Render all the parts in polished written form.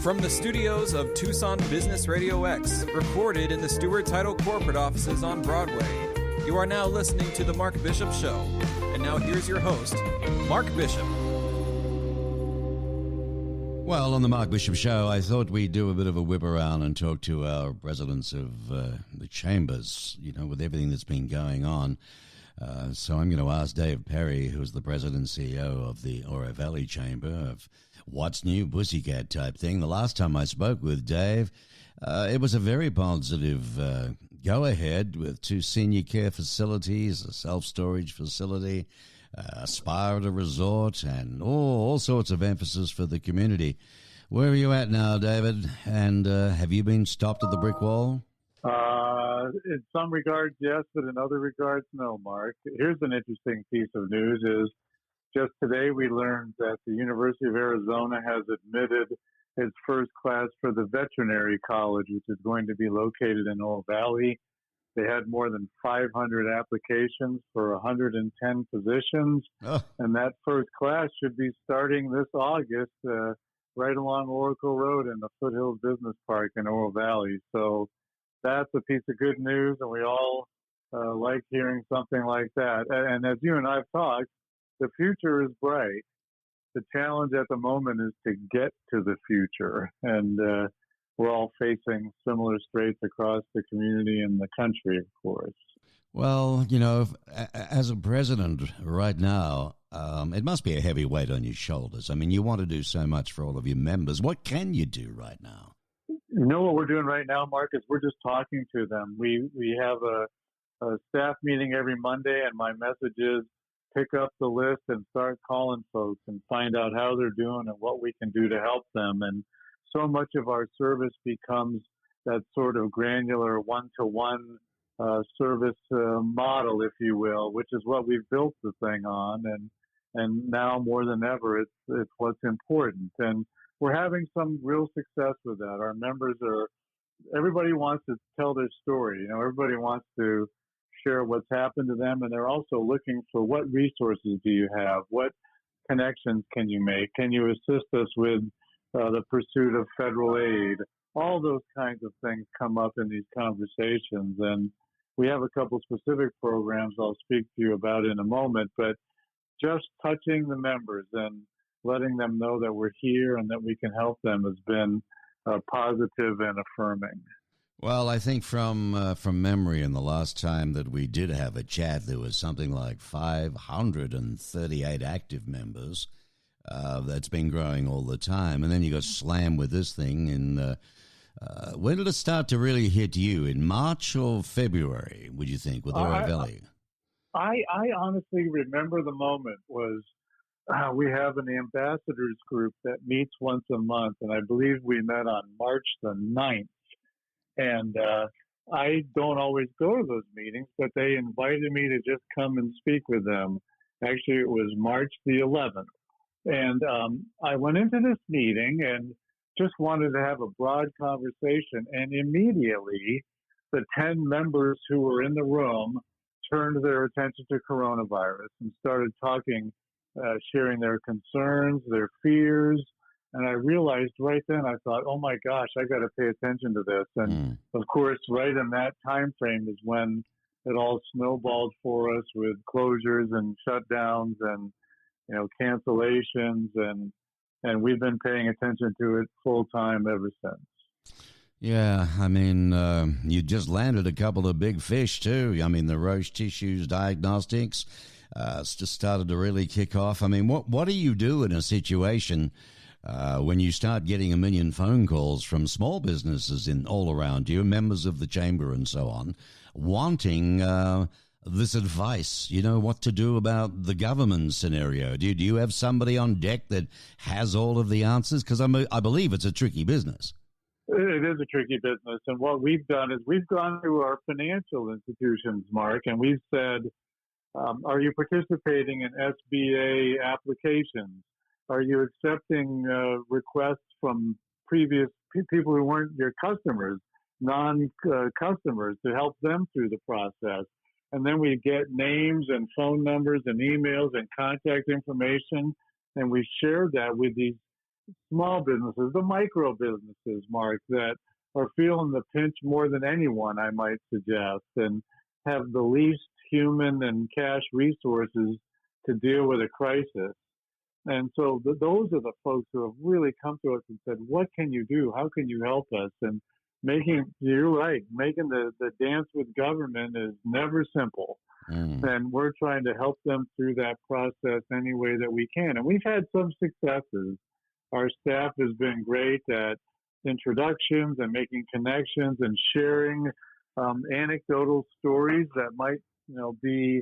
From the studios of Tucson Business Radio X, recorded in the Stewart Title corporate offices on Broadway, you are now listening to The Mark Bishop Show. And now here's your host, Mark Bishop. Well, on The Mark Bishop Show, I thought we'd do a bit of a whip around and talk to our presidents of the chambers, you know, with everything that's been going on. So I'm going to ask Dave Perry, who's the president and CEO of the Oro Valley Chamber, of what's new, pussycat type thing. The last time I spoke with Dave, it was a very positive go-ahead with 2 senior care facilities, a self-storage facility, a spa at a resort, and all sorts of emphasis for the community. Where are you at now, David? And have you been stopped at the brick wall? In some regards, yes, but in other regards, no, Mark. Here's an interesting piece of news is just today we learned that the University of Arizona has admitted its first class for the veterinary college, which is going to be located in Oro Valley. They had more than 500 applications for 110 positions, and that first class should be starting this August right along Oracle Road in the Foothills Business Park in Oro Valley. So that's a piece of good news, and we all like hearing something like that. And as you and I have talked, the future is bright. The challenge at the moment is to get to the future, and we're all facing similar straits across the community and the country, of course. Well, you know, as a president right now, it must be a heavy weight on your shoulders. I mean, you want to do so much for all of your members. What can you do right now? You know what we're doing right now, Mark, is we're just talking to them. We have a staff meeting every Monday, and my message is pick up the list and start calling folks and find out how they're doing and what we can do to help them. And so much of our service becomes that sort of granular one-to-one service model, if you will, which is what we've built the thing on. And now more than ever, it's what's important. And we're having some real success with that. Our members everybody wants to tell their story. You know, everybody wants to share what's happened to them, and they're also looking for what resources do you have? What connections can you make? Can you assist us with the pursuit of federal aid? All those kinds of things come up in these conversations, and we have a couple specific programs I'll speak to you about in a moment, but just touching the members and letting them know that we're here and that we can help them has been positive and affirming. Well, I think from memory, and the last time that we did have a chat, there was something like 538 active members. That's been growing all the time. And then you got slammed with this thing. And when did it start to really hit you? In March or February, would you think, with Oro Valley? I honestly remember the moment was we have an ambassadors group that meets once a month, and I believe we met on March the 9th. And I don't always go to those meetings, but they invited me to just come and speak with them. Actually, it was March the 11th. And I went into this meeting and just wanted to have a broad conversation. And immediately, the 10 members who were in the room turned their attention to coronavirus and started talking, sharing their concerns, their fears. And I realized right then, I thought, oh my gosh, I got to pay attention to this. And of course, right in that time frame is when it all snowballed for us with closures and shutdowns and, you know, cancellations. And we've been paying attention to it full time ever since. Yeah, I mean, you just landed a couple of big fish too. I mean, the Roche Tissues Diagnostics it's just started to really kick off. I mean, what do you do in a situation when you start getting a million phone calls from small businesses all around you, members of the chamber and so on, wanting this advice, you know, what to do about the government scenario? Do you have somebody on deck that has all of the answers? Because I believe it's a tricky business. It is a tricky business. And what we've done is we've gone to our financial institutions, Mark, and we've said, are you participating in SBA applications? Are you accepting requests from previous people who weren't your customers, non-customers, to help them through the process? And then we get names and phone numbers and emails and contact information, and we share that with these small businesses, the micro businesses, Mark, that are feeling the pinch more than anyone, I might suggest, and have the least human and cash resources to deal with a crisis. And so those are the folks who have really come to us and said, what can you do? How can you help us? And you're right, making the dance with government is never simple. And we're trying to help them through that process any way that we can. And we've had some successes. Our staff has been great at introductions and making connections and sharing anecdotal stories that might, be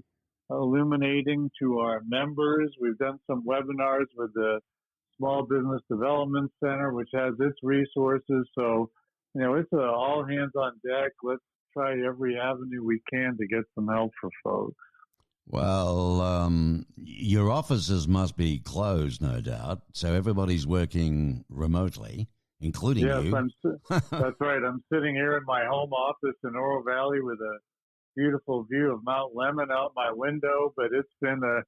illuminating to our members. We've done some webinars with the Small Business Development Center, which has its resources. So, it's all hands on deck. Let's try every avenue we can to get some help for folks. Well, your offices must be closed, no doubt. So everybody's working remotely, including you. Yes, that's right. I'm sitting here in my home office in Oro Valley with a beautiful view of Mount Lemmon out my window, but it's been an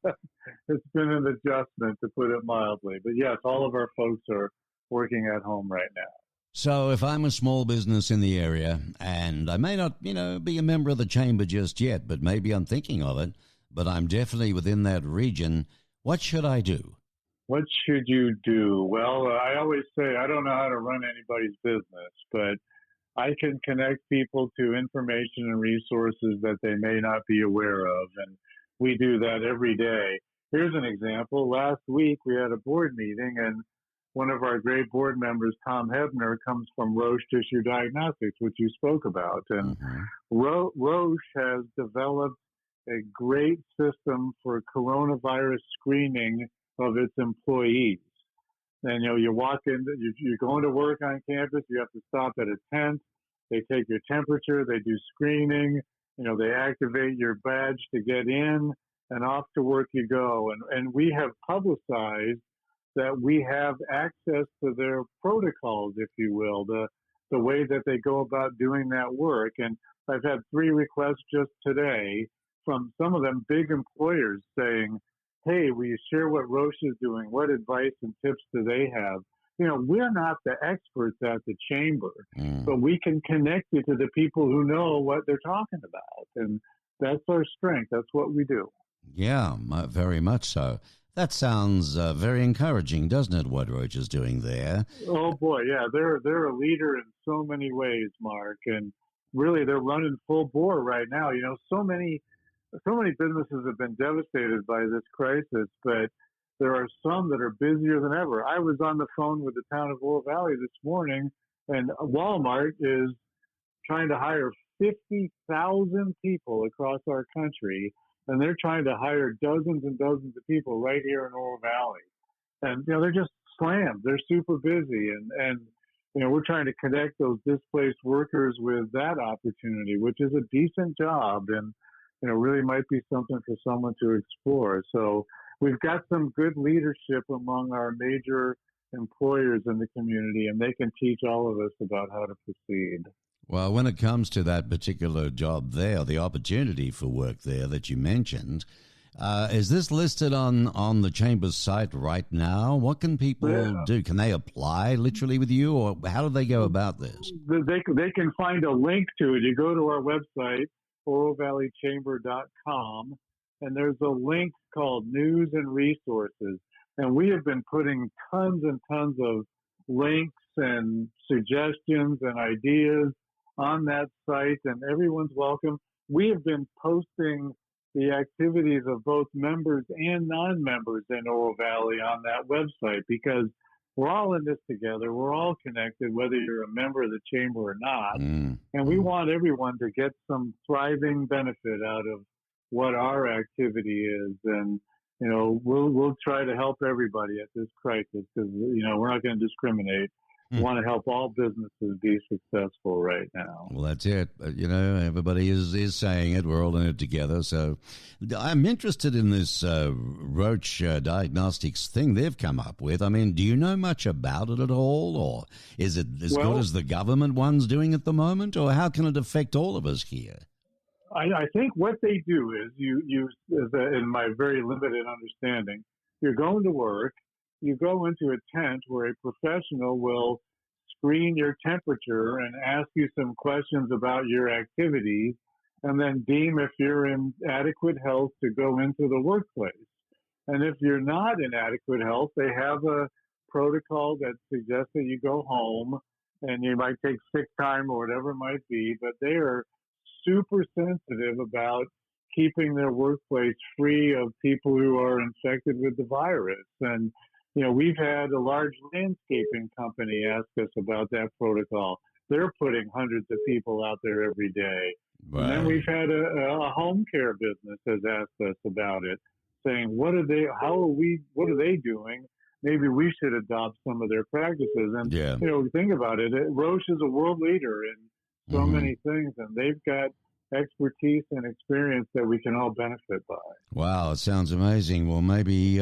adjustment, to put it mildly. But yes, all of our folks are working at home right now. So if I'm a small business in the area, and I may not, be a member of the chamber just yet, but maybe I'm thinking of it, but I'm definitely within that region, what should I do? What should you do? Well, I always say I don't know how to run anybody's business, but I can connect people to information and resources that they may not be aware of, and we do that every day. Here's an example. Last week we had a board meeting, and one of our great board members, Tom Hebner, comes from Roche Tissue Diagnostics, which you spoke about. And Roche has developed a great system for coronavirus screening of its employees. And, you walk in, you're going to work on campus, you have to stop at a tent, they take your temperature, they do screening, they activate your badge to get in, and off to work you go. And we have publicized that we have access to their protocols, if you will, the way that they go about doing that work. And I've had 3 requests just today from some of them big employers saying, hey, will you share what Roche is doing? What advice and tips do they have? We're not the experts at the chamber, but we can connect you to the people who know what they're talking about. And that's our strength. That's what we do. Yeah, very much so. That sounds very encouraging, doesn't it, what Roche is doing there? Oh, boy, yeah. They're a leader in so many ways, Mark. And really, they're running full bore right now. So many businesses have been devastated by this crisis, but there are some that are busier than ever. I was on the phone with the town of Oro Valley this morning, and Walmart is trying to hire 50,000 people across our country, and they're trying to hire dozens and dozens of people right here in Oro Valley. And, they're just slammed. They're super busy. And we're trying to connect those displaced workers with that opportunity, which is a decent job and, really might be something for someone to explore. So we've got some good leadership among our major employers in the community, and they can teach all of us about how to proceed. Well, when it comes to that particular job there, the opportunity for work there that you mentioned, is this listed on the Chamber's site right now? What can people do? Can they apply literally with you, or how do they go about this? They can find a link to it. You go to our website, orovalleychamber.com, and there's a link called News and Resources. And we have been putting tons and tons of links and suggestions and ideas on that site, and everyone's welcome. We have been posting the activities of both members and non-members in Oro Valley on that website, because we're all in this together. We're all connected, whether you're a member of the chamber or not. And we want everyone to get some thriving benefit out of what our activity is. And, we'll try to help everybody at this crisis, because, we're not going to discriminate. We want to help all businesses be successful right now. Well, that's it. Everybody is saying it. We're all in it together. So I'm interested in this Roche Diagnostics thing they've come up with. I mean, do you know much about it at all? Or is it as good as the government one's doing at the moment? Or how can it affect all of us here? I think what they do is, in my very limited understanding, you're going to work. you go into a tent where a professional will screen your temperature and ask you some questions about your activities, and then deem if you're in adequate health to go into the workplace. And if you're not in adequate health, they have a protocol that suggests that you go home and you might take sick time or whatever it might be, but they are super sensitive about keeping their workplace free of people who are infected with the virus. And, we've had a large landscaping company ask us about that protocol. They're putting hundreds of people out there every day. Right. And then we've had a home care business has asked us about it, saying, what are they doing? Maybe we should adopt some of their practices. And, think about it. Roche is a world leader in so many things, and they've got expertise and experience that we can all benefit by. Wow, it sounds amazing. Well, maybe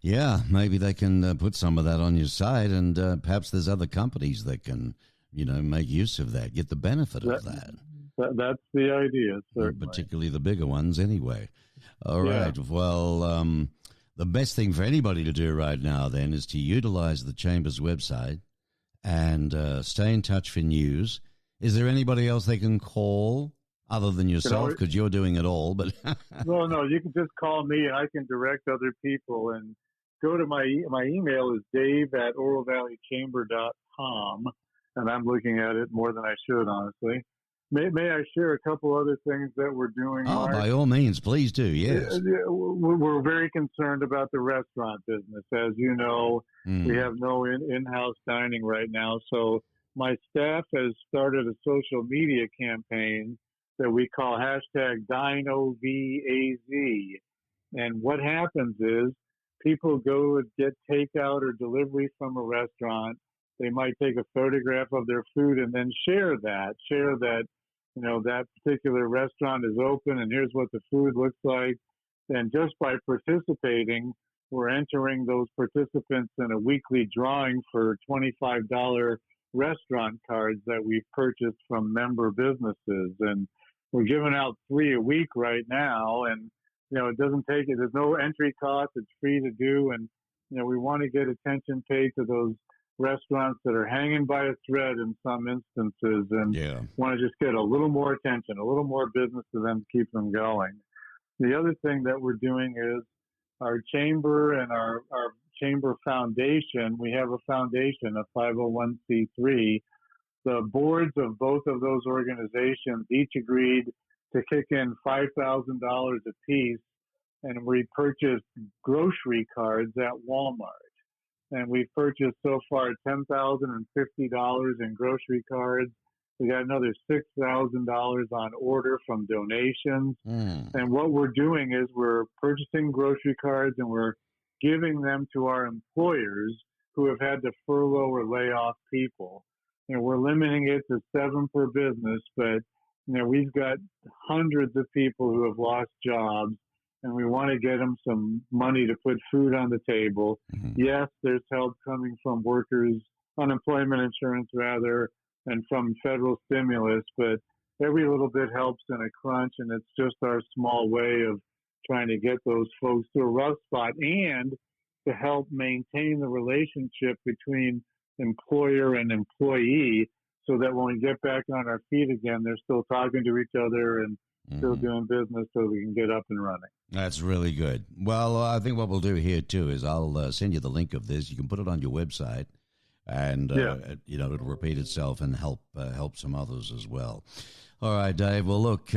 they can put some of that on your site, and perhaps there's other companies that can, make use of that, get the benefit of that. That's the idea, certainly. Particularly the bigger ones anyway. All right. Well, the best thing for anybody to do right now then is to utilize the Chamber's website and stay in touch for news. Is there anybody else they can call other than yourself? Because you're doing it all. But no, you can just call me and I can direct other people. And go to my email is dave@orovalleychamber.com, and I'm looking at it more than I should, honestly. May I share a couple other things that we're doing? Oh, Mark? by all means, please do, yes. We're very concerned about the restaurant business. As you know, we have no in-house dining right now. So my staff has started a social media campaign that we call #DinoVAZ. And what happens is people go and get takeout or delivery from a restaurant. They might take a photograph of their food and then share that, that particular restaurant is open and here's what the food looks like. And just by participating, we're entering those participants in a weekly drawing for $25 restaurant cards that we've purchased from member businesses. And we're giving out 3 a week right now. And, it doesn't take it. There's no entry cost. It's free to do. And, we want to get attention paid to those restaurants that are hanging by a thread in some instances and want to just get a little more attention, a little more business to them to keep them going. The other thing that we're doing is our chamber and our chamber foundation. We have a foundation, a 501c3. The boards of both of those organizations each agreed to kick in $5,000 apiece, and we purchased grocery cards at Walmart. And we've purchased so far $10,050 in grocery cards. We got another $6,000 on order from donations. And what we're doing is we're purchasing grocery cards and we're giving them to our employers who have had to furlough or lay off people. We're limiting it to 7 per business, but we've got hundreds of people who have lost jobs, and we want to get them some money to put food on the table. Yes, there's help coming from workers' unemployment insurance, rather, and from federal stimulus, but every little bit helps in a crunch, and it's just our small way of trying to get those folks to a rough spot and to help maintain the relationship between employer and employee so that when we get back on our feet again, they're still talking to each other and still doing business so we can get up and running. That's really good. Well, I think what we'll do here, too, is I'll send you the link of this. You can put it on your website, and, it'll repeat itself and help some others as well. All right, Dave. Well, look,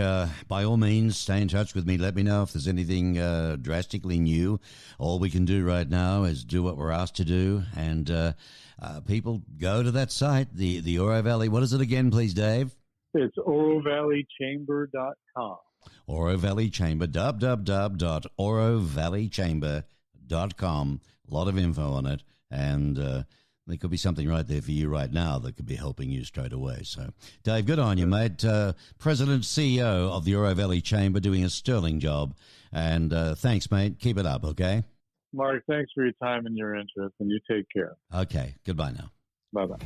by all means, stay in touch with me. Let me know if there's anything drastically new. All we can do right now is do what we're asked to do. And people, go to that site, the Oro Valley. What is it again, please, Dave? It's orovalleychamber.com. Oro Valley Chamber, www.orovalleychamber.com. A lot of info on it. And there could be something right there for you right now that could be helping you straight away. So, Dave, good on you, mate. President, CEO of the Oro Valley Chamber, doing a sterling job. And thanks, mate. Keep it up, okay? Mark, thanks for your time and your interest, and you take care. Okay. Goodbye now. Bye-bye.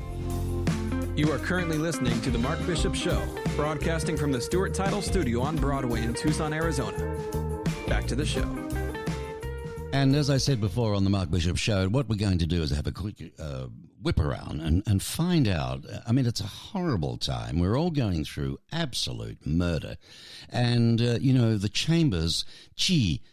You are currently listening to The Mark Bishop Show, broadcasting from the Stewart Title Studio on Broadway in Tucson, Arizona. Back to the show. And as I said before on the Mark Bishop Show, what we're going to do is have a quick whip around and find out. I mean, it's a horrible time. We're all going through absolute murder. And, the chambers,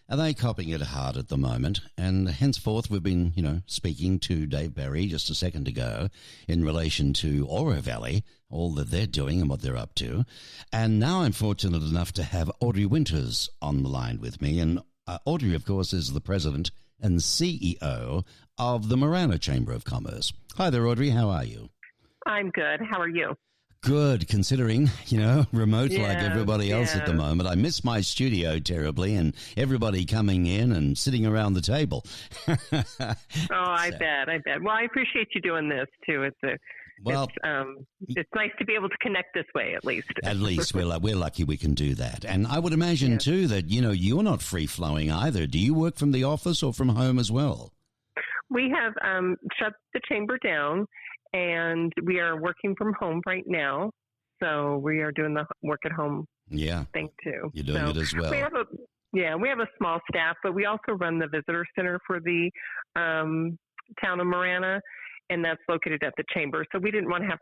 are they copping it hard at the moment? And henceforth, we've been, speaking to Dave Barry just a second ago in relation to Aura Valley, all that they're doing and what they're up to. And now I'm fortunate enough to have Audrey Winters on the line with me. And Audrey, of course, is the president and CEO of the Marana Chamber of Commerce. Hi there, Audrey. How are you? I'm good. How are you? Good, considering, remote like everybody else at the moment. I miss my studio terribly and everybody coming in and sitting around the table. I bet. Well, I appreciate you doing this, too. It's nice to be able to connect this way, at least. At least we're lucky we can do that. And I would imagine, too, that, you're not free-flowing either. Do you work from the office or from home as well? We have shut the chamber down, and we are working from home right now. So we are doing the work at home thing, too. You're doing it as well. We have a small staff, but we also run the visitor center for the town of Marana, and that's located at the chamber. So we didn't want to have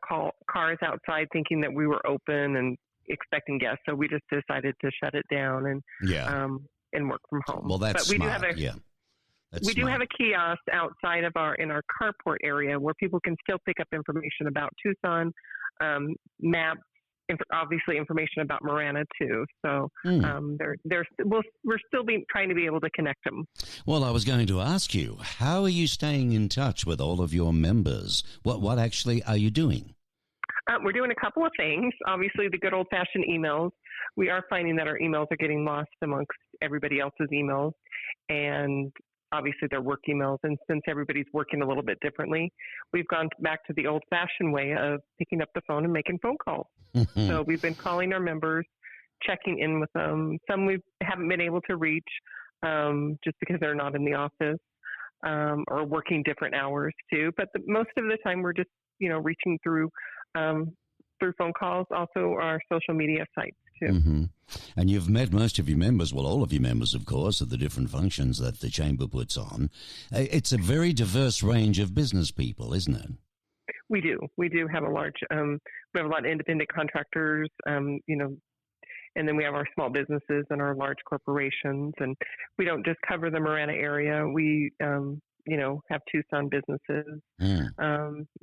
cars outside thinking that we were open and expecting guests. So we just decided to shut it down and work from home. Well, that's but we smart. do have a kiosk outside of in our carport area where people can still pick up information about Tucson, maps, obviously information about Marana too. So we're still trying to be able to connect them. Well, I was going to ask you, how are you staying in touch with all of your members? What actually are you doing? We're doing a couple of things. Obviously, the good old-fashioned emails. We are finding that our emails are getting lost amongst everybody else's emails, and obviously they're work emails. And since everybody's working a little bit differently, we've gone back to the old-fashioned way of picking up the phone and making phone calls. So we've been calling our members, checking in with them. Some we haven't been able to reach just because they're not in the office or working different hours too. But most of the time we're just, reaching through phone calls, also our social media sites too. Mm-hmm. And you've met most of your members, well, all of your members, of course, at the different functions that the Chamber puts on. It's a very diverse range of business people, isn't it? We do. We do have a large, we have a lot of independent contractors, and then we have our small businesses and our large corporations. And we don't just cover the Marana area. We, have Tucson businesses,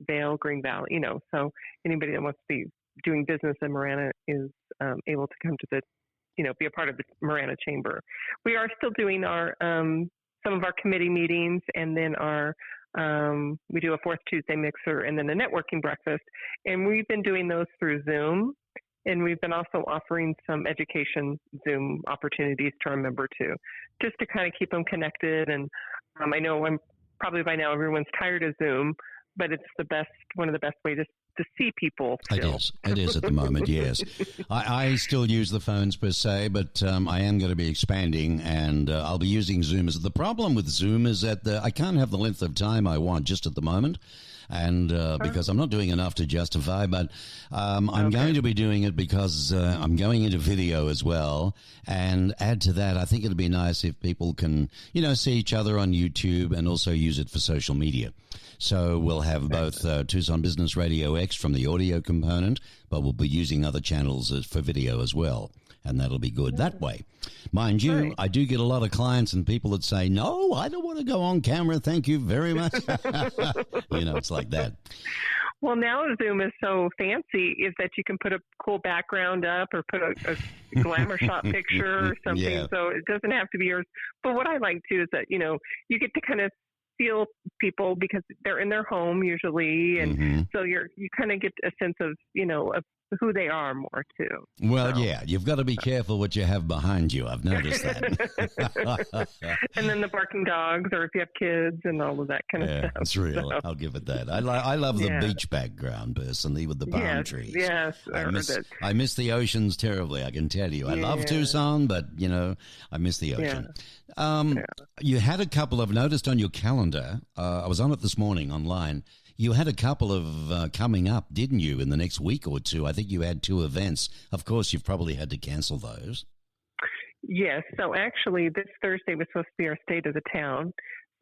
Vail, Green Valley, so anybody that wants to be doing business in Marana is able to come to the, be a part of the Marana Chamber. We are still doing our, some of our committee meetings, and then we do a fourth Tuesday mixer and then a networking breakfast. And we've been doing those through Zoom. And we've been also offering some education Zoom opportunities to our member too, just to kind of keep them connected. And I know probably by now everyone's tired of Zoom, but it's one of the best ways to see people still. It is at the moment, yes. I still use the phones per se, but I am going to be expanding, and I'll be using Zoom. The problem with Zoom is that I can't have the length of time I want just at the moment. And because I'm not doing enough to justify, but I'm going to be doing it because I'm going into video as well. And add to that, I think it'd be nice if people can, see each other on YouTube and also use it for social media. So we'll have both Tucson Business Radio X from the audio component, but we'll be using other channels for video as well. And that'll be good that way. Mind you, right. I do get a lot of clients and people that say, no, I don't want to go on camera. Thank you very much. It's like that. Well, now Zoom is so fancy is that you can put a cool background up or put a glamour shot picture or something. Yeah. So it doesn't have to be yours. But what I like too is that, you get to kind of feel people because they're in their home usually. And so you kind of get a sense of, of who they are more too. Well, yeah, you've got to be careful what you have behind you. I've noticed that. And then the barking dogs, or if you have kids and all of that kind of stuff. That's real. So. I'll give it that. I love the beach background personally with the palm trees. Yes, I miss the oceans terribly, I can tell you. I love Tucson, but, I miss the ocean. You had a couple I've noticed on your calendar. I was on it this morning online. You had a couple of coming up, didn't you, in the next week or two? I think you had 2 events. Of course, you've probably had to cancel those. Yes. So actually, this Thursday was supposed to be our State of the Town.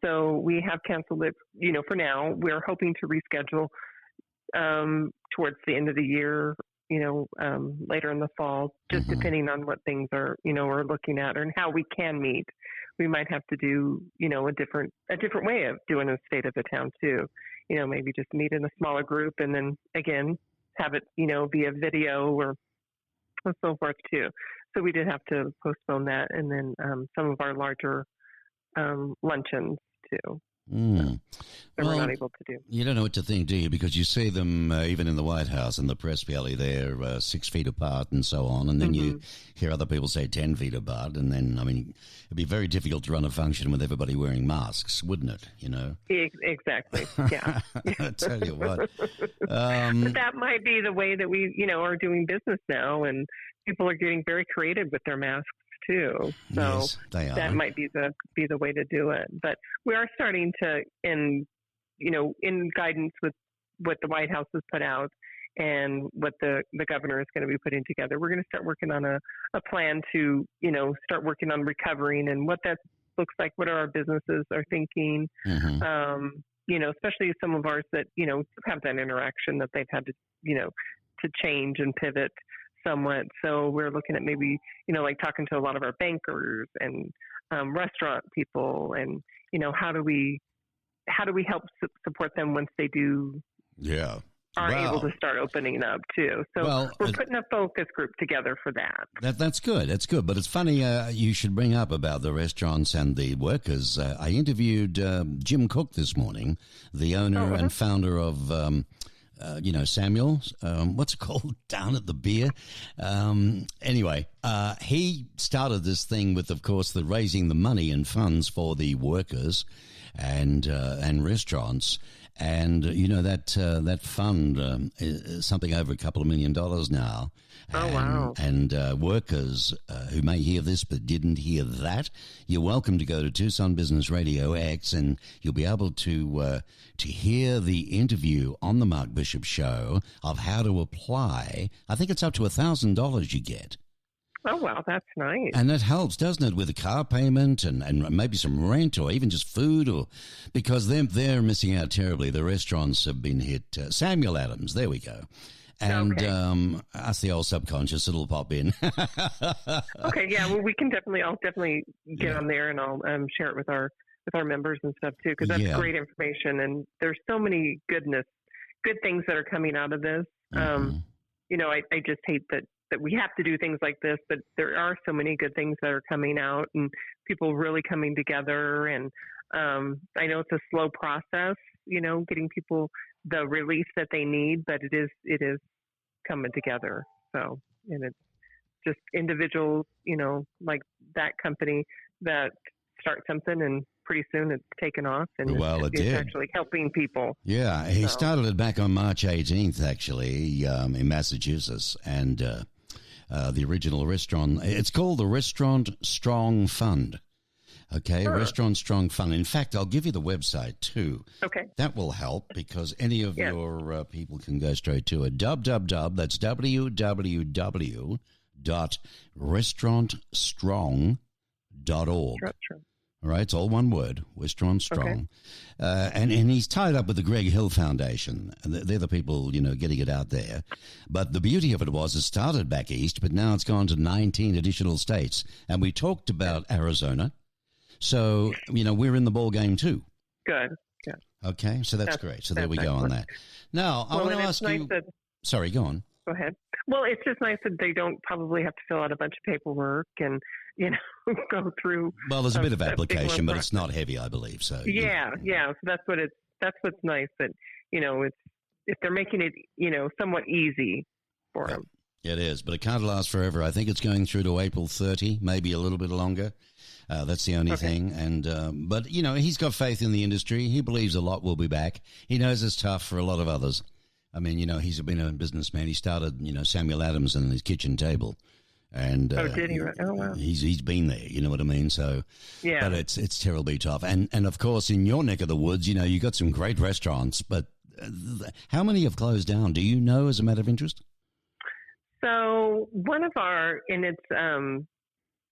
So we have canceled it, for now. We're hoping to reschedule towards the end of the year, later in the fall, just depending on what things are, we're looking at and how we can meet. We might have to do, a different way of doing a State of the Town too. Maybe just meet in a smaller group and then again, have it, via video or so forth too. So we did have to postpone that, and then some of our larger luncheons too. That we're not able to do. You don't know what to think, do you? Because you see them even in the White House and the press gallery, they're 6 feet apart and so on. And then you hear other people say 10 feet apart. And then, it'd be very difficult to run a function with everybody wearing masks, wouldn't it? Exactly. Yeah. I tell you what. But that might be the way that we, are doing business now. And people are getting very creative with their masks too. So yes, they are. That might be the way to do it. But we are starting to, in guidance with what the White House has put out and what the governor is going to be putting together, we're going to start working on a plan to, start working on recovering and what that looks like, what our businesses are thinking, especially some of ours that, have that interaction that they've had to, to change and pivot somewhat. So we're looking at maybe, like talking to a lot of our bankers and restaurant people and, how do we help support them once they do are able to start opening up too. So we're putting a focus group together for that. That's good. That's good. But it's funny you should bring up about the restaurants and the workers. I interviewed Jim Cook this morning, the owner and founder of Samuel, what's it called? Down at the Beer. Anyway, he started this thing with, of course, the raising the money and funds for the workers and restaurants. And, that fund is something over $2 million now. Oh, wow. And workers who may hear this but didn't hear that, you're welcome to go to Tucson Business Radio X, and you'll be able to hear the interview on the Mark Bishop Show of how to apply. I think it's up to $1,000 you get. Oh, wow, that's nice. And that helps, doesn't it, with a car payment and maybe some rent or even just food, or because they're missing out terribly. The restaurants have been hit. Samuel Adams, there we go. And us, the old subconscious, it'll pop in. Okay, yeah, well, I'll definitely get on there and I'll share it with our members and stuff too, because that's great information. And there's so many good things that are coming out of this. I just hate that we have to do things like this, but there are so many good things that are coming out and people really coming together. And I know it's a slow process, getting people the relief that they need, but it is coming together. So, and it's just individuals, like that company that start something and pretty soon it's taken off and it's actually helping people. Yeah. He started it back on March 18th, actually, in Massachusetts. And the original restaurant, it's called the Restaurant Strong Fund. Okay, sure. Restaurant Strong Fund. In fact, I'll give you the website too. Okay. That will help because any of your people can go straight to it. That's www.restaurantstrong.org. Sure. All right, it's all one word, Restaurant Strong. Okay. And he's tied up with the Greg Hill Foundation. They're the people, getting it out there. But the beauty of it was it started back east, but now it's gone to 19 additional states. And we talked about Arizona. So, we're in the ball game too. Good. Okay, so that's great. So there we go on that. Now, I want to ask you... Sorry, go on. Go ahead. Well, it's just nice that they don't probably have to fill out a bunch of paperwork and, go through... Well, there's a bit of application, but it's not heavy, I believe. So Yeah. So that's what's nice, that, it's if they're making it, somewhat easy for them. It is, but it can't last forever. I think it's going through to April 30, maybe a little bit longer. That's the only thing. And but, he's got faith in the industry. He believes a lot will be back. He knows it's tough for a lot of others. I mean, he's been a businessman. He started, Samuel Adams and his kitchen table. And did he? Oh, wow. He's been there, you know what I mean? So, but it's terribly tough. And of course, in your neck of the woods, you got some great restaurants, but how many have closed down? Do you know, as a matter of interest? So one of our, and it's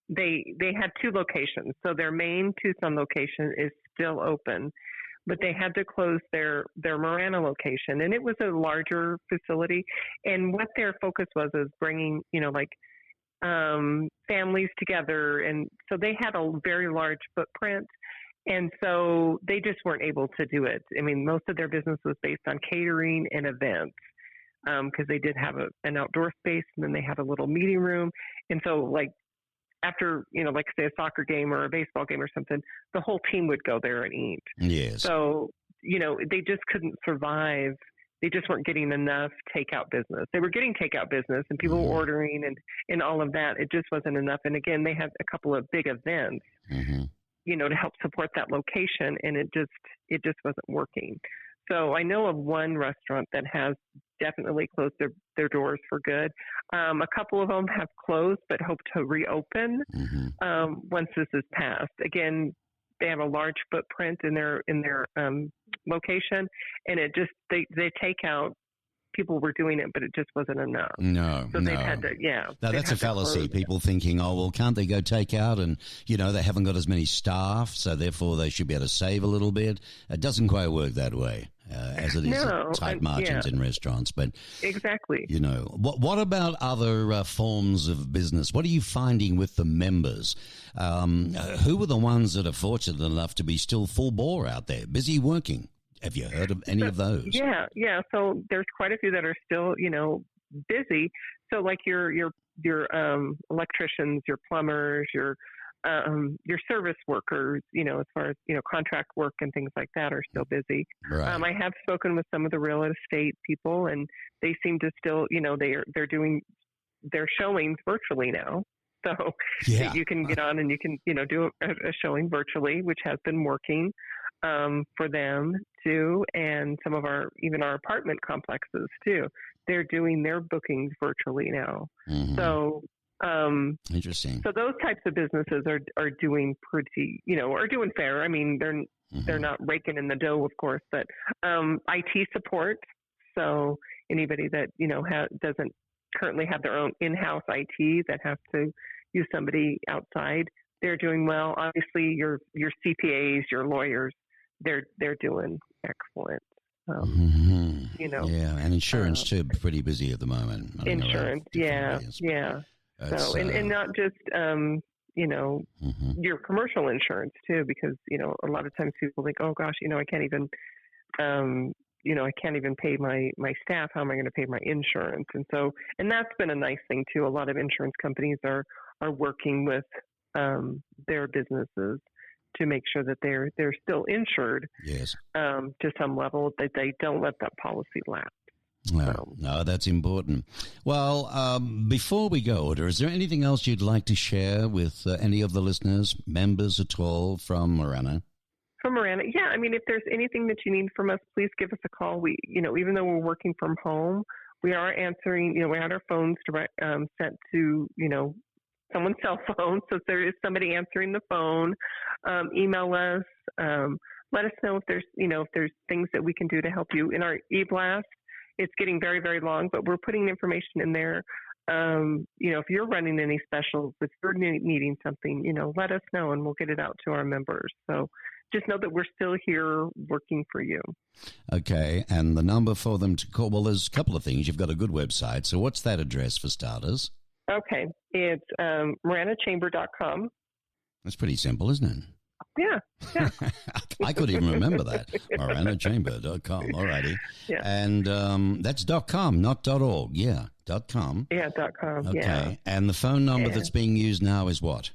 they had two locations. So their main Tucson location is still open, but they had to close their Marana location, and it was a larger facility. And what their focus was is bringing, families together, and so they had a very large footprint. And so they just weren't able to do it. I mean, most of their business was based on catering and events, because they did have an outdoor space, and then they had a little meeting room. And so, after, say a soccer game or a baseball game or something, the whole team would go there and eat. Yes. So, they just couldn't survive. They just weren't getting enough takeout business. They were getting takeout business and people were ordering and all of that. It just wasn't enough. And again, they had a couple of big events, to help support that location, and it just wasn't working. So I know of one restaurant that has definitely closed their doors for good. A couple of them have closed but hope to reopen once this is passed. Again, they have a large footprint in their location, and it just they take out. People were doing it, but it just wasn't enough. So they've had to, Now, that's a fallacy. People thinking, oh, well, can't they go take out? And, they haven't got as many staff, so therefore they should be able to save a little bit. It doesn't quite work that way, as it is tight margins in restaurants. But exactly. What about other forms of business? What are you finding with the members? Who are the ones that are fortunate enough to be still full bore out there, busy working? Have you heard of any of those? Yeah. So there's quite a few that are still, busy. So like your electricians, your plumbers, your service workers, as far as, contract work and things like that are still busy. Right. I have spoken with some of the real estate people, and they seem to still, they're doing their showings virtually now. So you can get on and you can, do a showing virtually, which has been working for them too, and some of our apartment complexes too. They're doing their bookings virtually now. So interesting. So those types of businesses are doing pretty, are doing fair. I mean, they're not raking in the dough, of course, but IT support. So anybody that doesn't currently have their own in-house IT that has to use somebody outside, they're doing well. Obviously, your CPAs, your lawyers, they're doing excellent. And insurance too, pretty busy at the moment. Insurance, yeah. So and not just your commercial insurance too, because a lot of times people think, oh gosh, I can't even I can't even pay my staff. How am I going to pay my insurance? And that's been a nice thing too. A lot of insurance companies are working with their businesses to make sure that they're still insured, to some level, that they don't let that policy lapse. No, that's important. Well, before we go, Audra, is there anything else you'd like to share with any of the listeners, members at all from Marana? From Marana, yeah. I mean, if there's anything that you need from us, please give us a call. We, even though we're working from home, we are answering. We had our phones sent to someone's cell phone. So if there is somebody answering the phone, email us. Let us know if there's things that we can do to help you. In our e-blast, it's getting very, very long, but we're putting information in there. If you're running any specials, if you're needing something, let us know and we'll get it out to our members. So just know that we're still here working for you. Okay. And the number for them to call, well, there's a couple of things. You've got a good website. So what's that address for starters? Okay. It's maranachamber.com. That's pretty simple, isn't it? Yeah. I could even remember that. maranachamber.com. All righty. Yeah. And that's .com, not .org. Yeah, .com. Yeah, .com. Okay. Yeah. And the phone number that's being used now is what?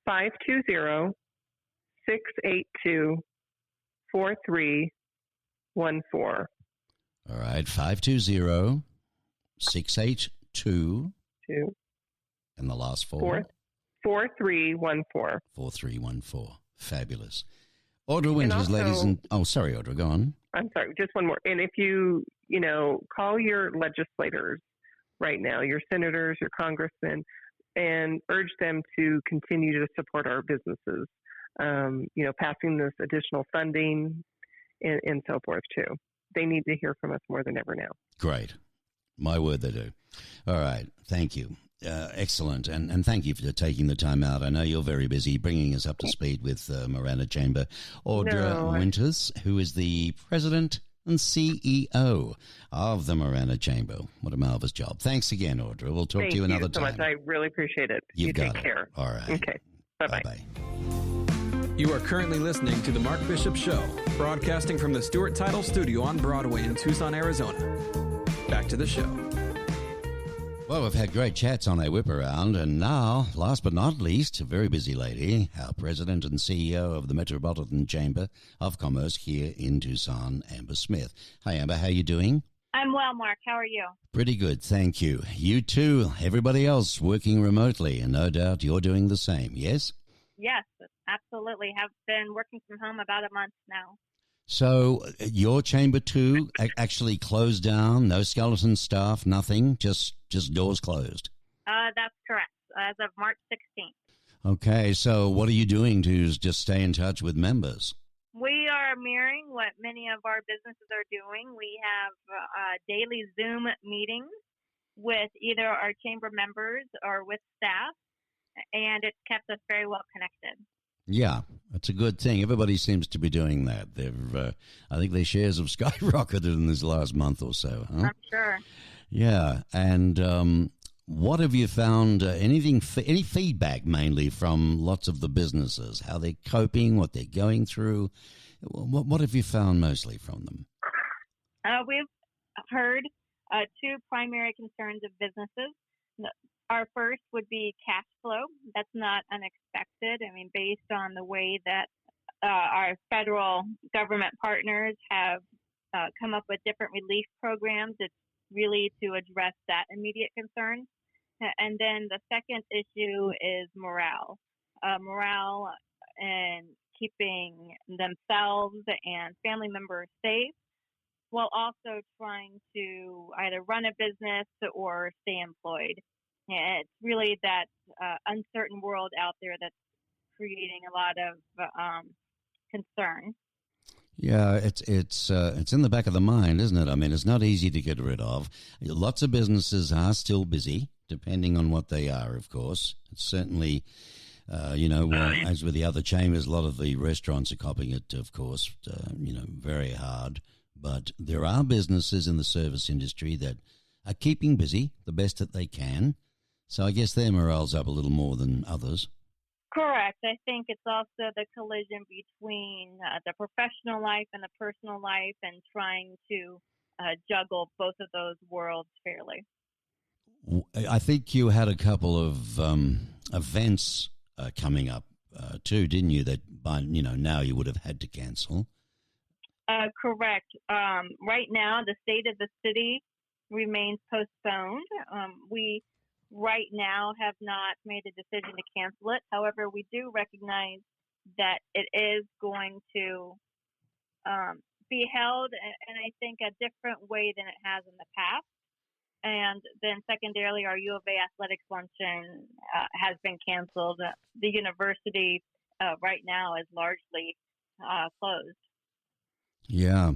520-682-4314. All right. 520-682. And the last four? 4314. 4314. Fabulous. Audra Winters, ladies and... Oh, sorry, Audra, go on. I'm sorry, just one more. And if you, call your legislators right now, your senators, your congressmen, and urge them to continue to support our businesses, passing this additional funding and so forth, too. They need to hear from us more than ever now. Great. My word, they do. All right. Thank you. Excellent, and thank you for taking the time out. I know you're very busy bringing us up to speed with Marana Chamber. Audra Winters, who is the president and CEO of the Marana Chamber. What a marvelous job. Thanks again, Audra. We'll talk to you another time. Thank you so much. I really appreciate it. You take got care. It. All right. Okay. Bye-bye. Bye-bye. You are currently listening to The Mark Bishop Show, broadcasting from the Stewart Title Studio on Broadway in Tucson, Arizona. Back to the show. Well, we've had great chats on a whip around, and now, last but not least, a very busy lady, our president and CEO of the Metropolitan Chamber of Commerce here in Tucson, Amber Smith. Hi, Amber. How are you doing? I'm well, Mark. How are you? Pretty good, thank you. You too, everybody else working remotely, and no doubt you're doing the same, yes? Yes, absolutely. Have been working from home about a month now. So your chamber too actually closed down, no skeleton staff, nothing, just doors closed? That's correct, as of March 16th. Okay, so what are you doing to just stay in touch with members? We are mirroring what many of our businesses are doing. We have daily Zoom meetings with either our chamber members or with staff, and it's kept us very well connected. Yeah, that's a good thing. Everybody seems to be doing that. I think their shares have skyrocketed in this last month or so. Huh? I'm sure. Yeah, and what have you found? Any feedback mainly from lots of the businesses? How they're coping, what they're going through? What have you found mostly from them? We've heard two primary concerns of businesses. Our first would be cash flow. That's not unexpected. I mean, based on the way that our federal government partners have come up with different relief programs, it's really to address that immediate concern. And then the second issue is morale. Morale and keeping themselves and family members safe, while also trying to either run a business or stay employed. It's really that uncertain world out there that's creating a lot of concern. Yeah, it's in the back of the mind, isn't it? I mean, it's not easy to get rid of. Lots of businesses are still busy, depending on what they are, of course. It's certainly, as with the other chambers, a lot of the restaurants are copying it, of course, very hard. But there are businesses in the service industry that are keeping busy the best that they can. So I guess their morale's up a little more than others. Correct. I think it's also the collision between the professional life and the personal life and trying to juggle both of those worlds fairly. I think you had a couple of events coming up too, didn't you, that by now you would have had to cancel? Correct. Right now, the state of the city remains postponed. We right now have not made a decision to cancel it. However, we do recognize that it is going to be held, and I think a different way than it has in the past. And then secondarily, our U of A athletics luncheon has been canceled. The university right now is largely closed. Yeah.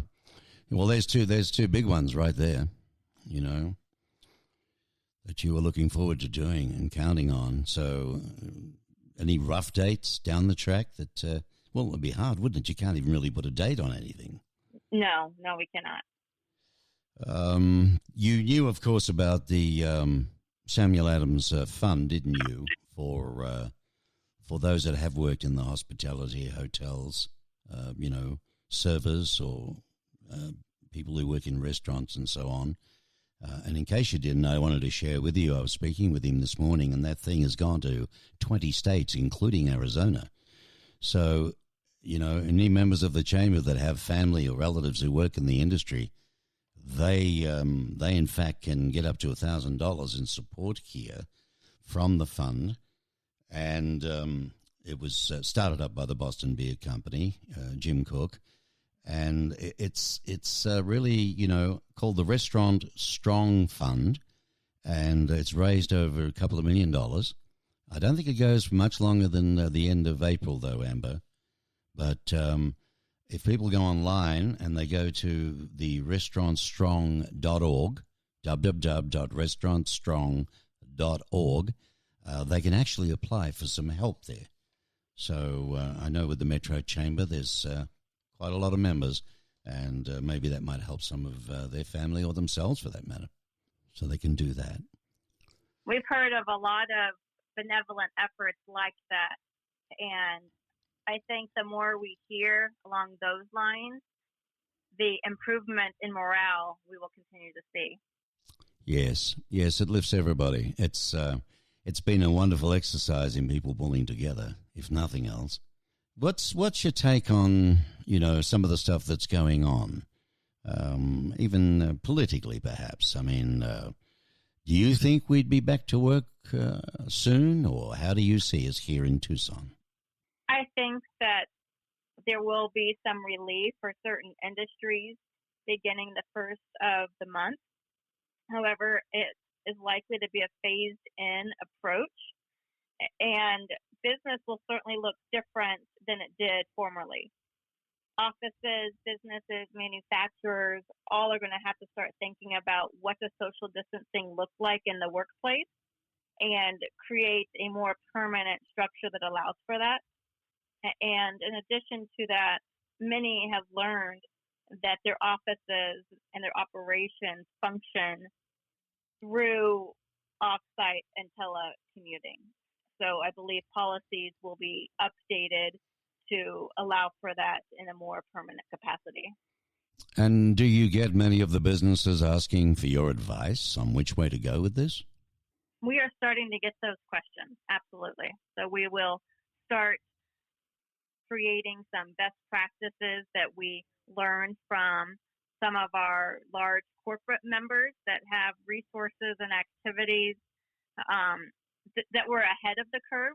Well, there's two big ones right there, that you were looking forward to doing and counting on. So any rough dates down the track that, it would be hard, wouldn't it? You can't even really put a date on anything. No, we cannot. You knew, of course, about the Samuel Adams Fund, didn't you, for those that have worked in the hospitality, hotels, servers or people who work in restaurants and so on. And in case you didn't know, I wanted to share with you, I was speaking with him this morning, and that thing has gone to 20 states, including Arizona. So, any members of the chamber that have family or relatives who work in the industry, they in fact can get up to $1,000 in support here from the fund. And it was started up by the Boston Beer Company, Jim Cook. And it's really, called the Restaurant Strong Fund, and it's raised over $2 million. I don't think it goes for much longer than the end of April, though, Amber. But if people go online and they go to the restaurantstrong.org, www.restaurantstrong.org, blvd.org, they can actually apply for some help there. So I know with the Metro Chamber, there's quite a lot of members, and maybe that might help some of their family or themselves for that matter. So they can do that. We've heard of a lot of benevolent efforts like that. And I think the more we hear along those lines, the improvement in morale we will continue to see. Yes, it lifts everybody. It's been a wonderful exercise in people pulling together, if nothing else. What's your take on, some of the stuff that's going on, even politically perhaps? I mean, do you think we'd be back to work soon, or how do you see us here in Tucson? I think that there will be some relief for certain industries beginning the first of the month. However, it is likely to be a phased-in approach, and business will certainly look different than it did formerly. Offices, businesses, manufacturers, all are going to have to start thinking about what does social distancing look like in the workplace and create a more permanent structure that allows for that. And in addition to that, many have learned that their offices and their operations function through off-site and telecommuting. So I believe policies will be updated to allow for that in a more permanent capacity. And do you get many of the businesses asking for your advice on which way to go with this? We are starting to get those questions, absolutely. So we will start creating some best practices that we learned from some of our large corporate members that have resources and activities that were ahead of the curve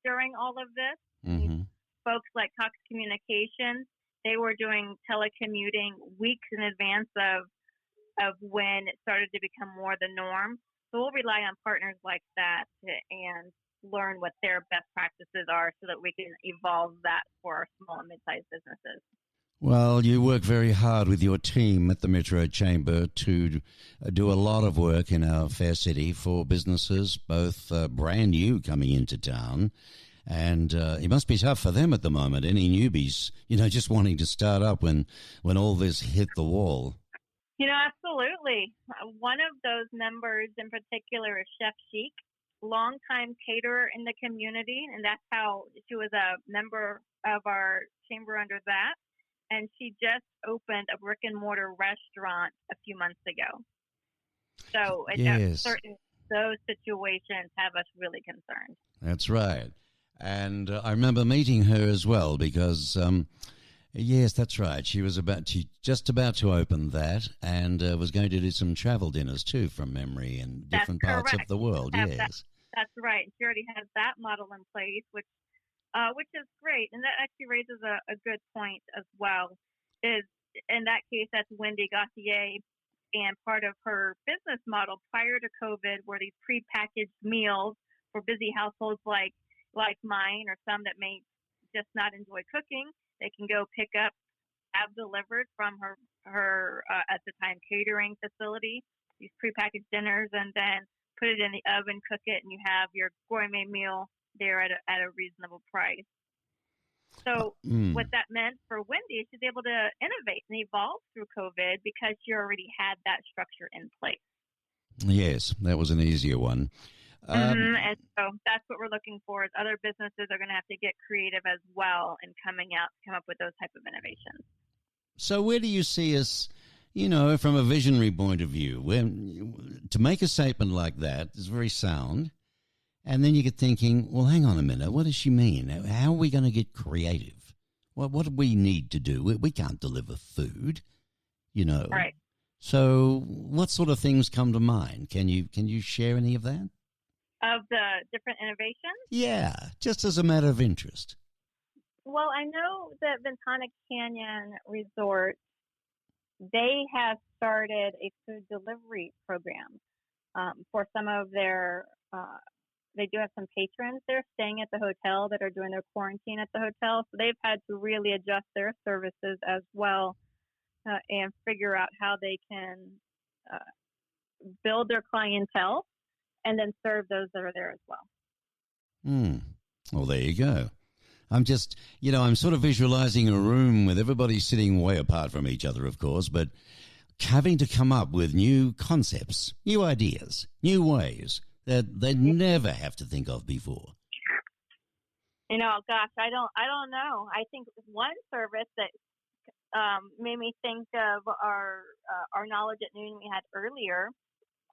during all of this. Mm-hmm. Folks like Cox Communications, they were doing telecommuting weeks in advance of when it started to become more the norm. So we'll rely on partners like that and learn what their best practices are so that we can evolve that for our small and mid-sized businesses. Well, you work very hard with your team at the Metro Chamber to do a lot of work in our fair city for businesses, both brand new coming into town, and it must be tough for them at the moment, any newbies, just wanting to start up when all this hit the wall. Absolutely. One of those members in particular is Chef Chic, longtime caterer in the community, and that's how she was a member of our chamber under that. And she just opened a brick and mortar restaurant a few months ago. So yes. Certain those situations have us really concerned. That's right. And I remember meeting her as well because, yes, that's right. She was just about to open that and was going to do some travel dinners too, from memory, in different parts of the world. Yes. That's right. She already has that model in place, which is great. And that actually raises a good point as well. Is in that case, that's Wendy Gauthier, and part of her business model prior to COVID were these prepackaged meals for busy households like mine or some that may just not enjoy cooking. They can go pick up, have delivered from her at the time catering facility, these prepackaged dinners, and then put it in the oven, cook it, and you have your gourmet meal there at a reasonable price. So what that meant for Wendy is she's able to innovate and evolve through COVID because she already had that structure in place. Yes, that was an easier one. And so that's what we're looking for is other businesses are going to have to get creative as well in coming out to come up with those type of innovations. So where do you see us, from a visionary point of view? To make a statement like that is very sound. And then you get thinking, well, hang on a minute. What does she mean? How are we going to get creative? What do we need to do? We can't deliver food, Right. So what sort of things come to mind? Can you share any of that? Of the different innovations? Yeah, just as a matter of interest. Well, I know that Ventana Canyon Resort, they have started a food delivery program for some of their they do have some patrons there staying at the hotel that are doing their quarantine at the hotel. So they've had to really adjust their services as well and figure out how they can build their clientele and then serve those that are there as well. Well, there you go. I'm just, I'm sort of visualizing a room with everybody sitting way apart from each other, of course, but having to come up with new concepts, new ideas, new ways that they never have to think of before. Gosh, I don't know. I think one service that made me think of our Knowledge at Noon we had earlier,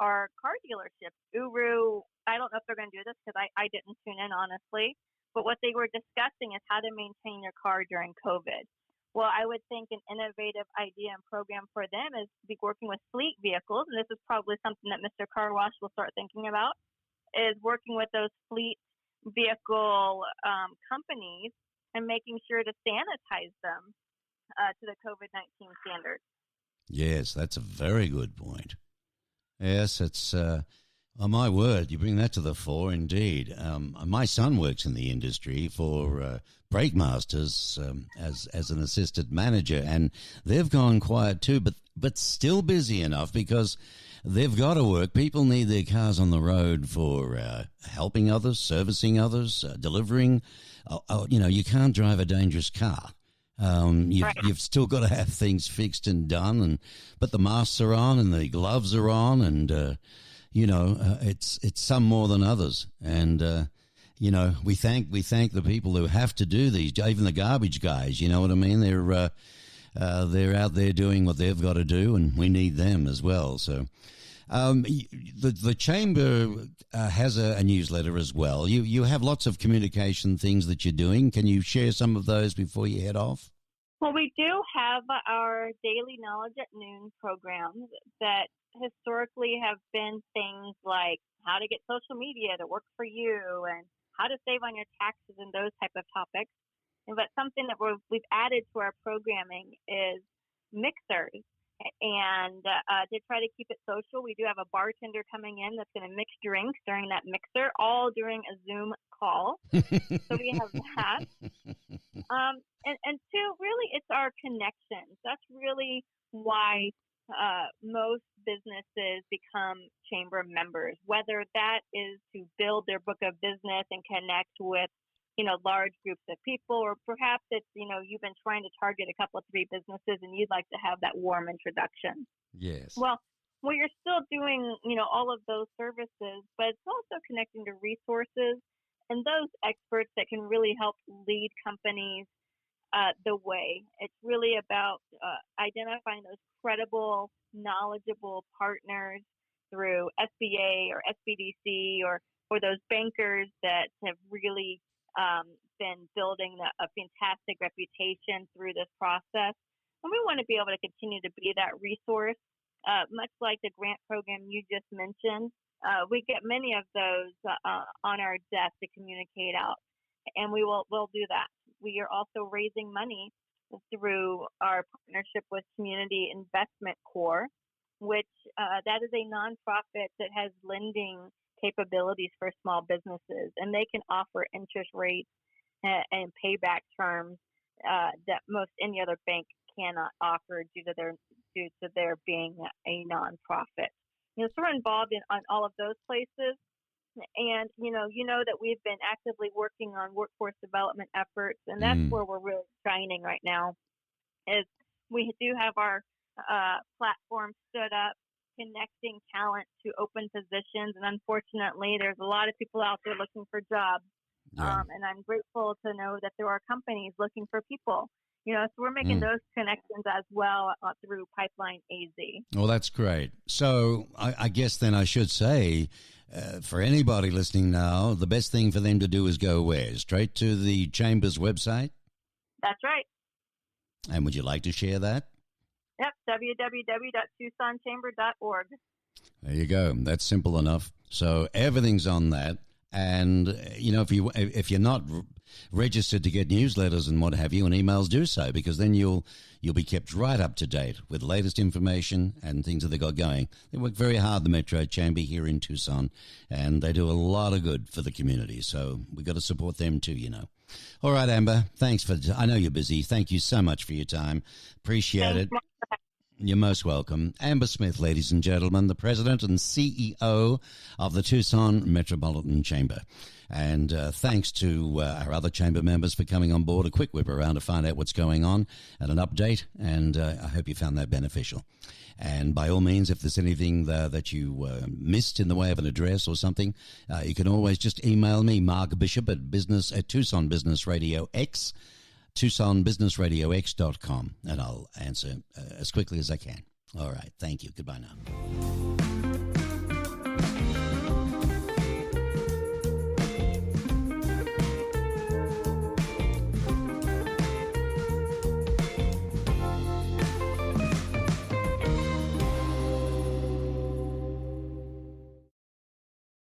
our car dealerships. Uru, I don't know if they're going to do this because I didn't tune in, honestly, but what they were discussing is how to maintain your car during COVID. Well, I would think an innovative idea and program for them is to be working with fleet vehicles, and this is probably something that Mr. Car Wash will start thinking about, is working with those fleet vehicle companies and making sure to sanitize them to the COVID-19 standards. Yes, that's a very good point. Yes, it's, my word, you bring that to the fore indeed. My son works in the industry for Brake Masters as an assistant manager, and they've gone quiet too, but still busy enough because they've got to work. People need their cars on the road for helping others, servicing others, delivering. You can't drive a dangerous car. You've still got to have things fixed and done, but the masks are on and the gloves are on, and it's some more than others. And we thank the people who have to do these, even the garbage guys. You know what I mean? They're out there doing what they've got to do, and we need them as well. So, the chamber has a newsletter as well. You have lots of communication things that you're doing. Can you share some of those before you head off? Well, we do have our daily Knowledge at Noon programs that historically have been things like how to get social media to work for you and how to save on your taxes and those type of topics. But something that we've added to our programming is mixers. And to try to keep it social, we do have a bartender coming in that's going to mix drinks during that mixer, all during a Zoom call. So we have that. And two, really, it's our connections. That's really why most businesses become chamber members, whether that is to build their book of business and connect with large groups of people, or perhaps it's, you've been trying to target a couple of 3 businesses and you'd like to have that warm introduction. Yes. Well, you're still doing, all of those services, but it's also connecting to resources and those experts that can really help lead companies the way. It's really about identifying those credible, knowledgeable partners through SBA or SBDC or those bankers that have really been building a fantastic reputation through this process. And we want to be able to continue to be that resource, much like the grant program you just mentioned. We get many of those on our desk to communicate out, and we'll do that. We are also raising money through our partnership with Community Investment Corps, which that is a nonprofit that has lending capabilities for small businesses, and they can offer interest rates and payback terms that most any other bank cannot offer due to their being a nonprofit. So we're involved on all of those places, and you know that we've been actively working on workforce development efforts, and that's where we're really shining right now. Is we do have our platform stood up, connecting talent to open positions, and unfortunately there's a lot of people out there looking for jobs. And I'm grateful to know that there are companies looking for people, so we're making those connections as well through Pipeline AZ. Well, that's great. So I guess then I should say, for anybody listening now, the best thing for them to do is go where? Straight to the Chamber's website? That's right. And would you like to share that? Yep, www.tucsonchamber.org. There you go. That's simple enough. So everything's on that. And, if you're not registered to get newsletters and what have you, and emails, do so, because then you'll be kept right up to date with the latest information and things that they got going. They work very hard, the Metro Chamber here in Tucson, and they do a lot of good for the community. So we've got to support them too, All right, Amber, thanks I know you're busy. Thank you so much for your time. Appreciate it. You're most welcome. Amber Smith, ladies and gentlemen, the President and CEO of the Tucson Metropolitan Chamber. And thanks to our other chamber members for coming on board. A quick whip around to find out what's going on and an update. And I hope you found that beneficial. And by all means, if there's anything that you missed in the way of an address or something, you can always just email me, Mark Bishop, at Tucson Business Radio X, TucsonBusinessRadioX.com, and I'll answer as quickly as I can. All right. Thank you. Goodbye now.